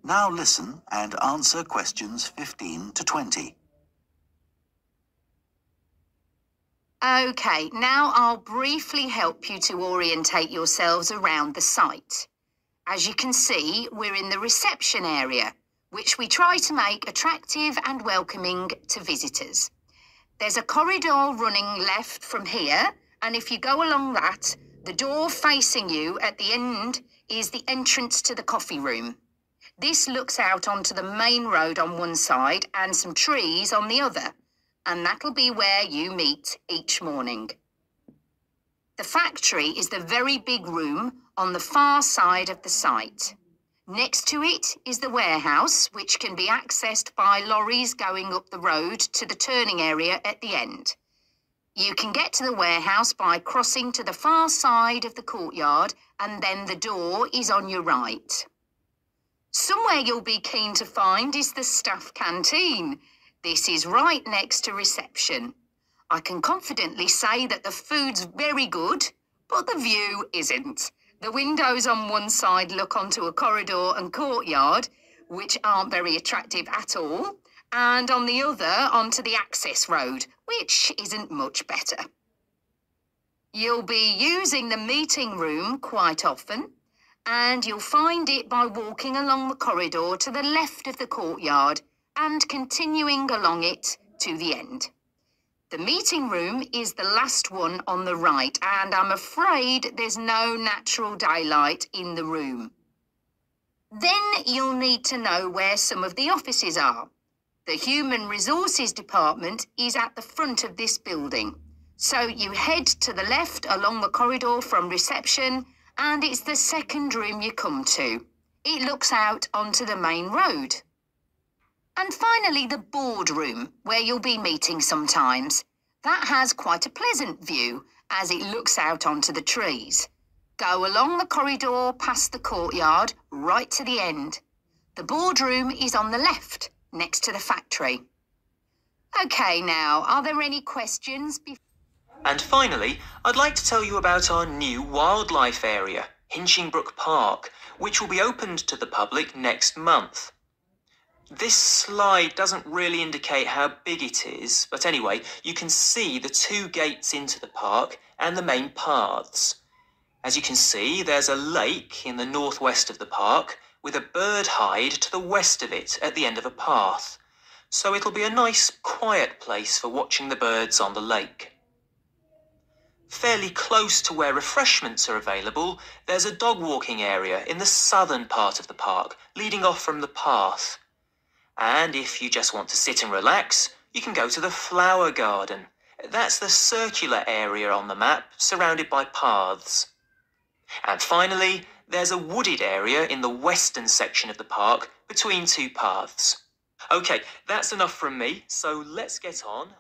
Now listen and answer questions 15 to 20. OK, now I'll briefly help you to orientate yourselves around the site. As you can see, we're in the reception area, which we try to make attractive and welcoming to visitors. There's a corridor running left from here, and if you go along that, the door facing you at the end is the entrance to the coffee room. This looks out onto the main road on one side and some trees on the other, and that'll be where you meet each morning. The factory is the very big room on the far side of the site. Next to it is the warehouse, which can be accessed by lorries going up the road to the turning area at the end. You can get to the warehouse by crossing to the far side of the courtyard, and then the door is on your right. Somewhere you'll be keen to find is the staff canteen. This is right next to reception. I can confidently say that the food's very good, but the view isn't. The windows on one side look onto a corridor and courtyard, which aren't very attractive at all, and on the other onto the access road, which isn't much better. You'll be using the meeting room quite often, and you'll find it by walking along the corridor to the left of the courtyard and continuing along it to the end. The meeting room is the last one on the right, and I'm afraid there's no natural daylight in the room. Then you'll need to know where some of the offices are. The Human Resources Department is at the front of this building. So you head to the left along the corridor from reception, and it's the second room you come to. It looks out onto the main road. And finally, the boardroom, where you'll be meeting sometimes. That has quite a pleasant view, as it looks out onto the trees. Go along the corridor past the courtyard, right to the end. The boardroom is on the left, next to the factory. OK, now, are there any questions? And finally, I'd like to tell you about our new wildlife area, Hinchingbrook Park, which will be opened to the public next month. This slide doesn't really indicate how big it is, but anyway, you can see the two gates into the park and the main paths. As you can see, there's a lake in the northwest of the park with a bird hide to the west of it at the end of a path. So it'll be a nice, quiet place for watching the birds on the lake. Fairly close to where refreshments are available, there's a dog walking area in the southern part of the park, leading off from the path. And if you just want to sit and relax, you can go to the flower garden. That's the circular area on the map, surrounded by paths. And finally, there's a wooded area in the western section of the park, between two paths. OK, that's enough from me, so let's get on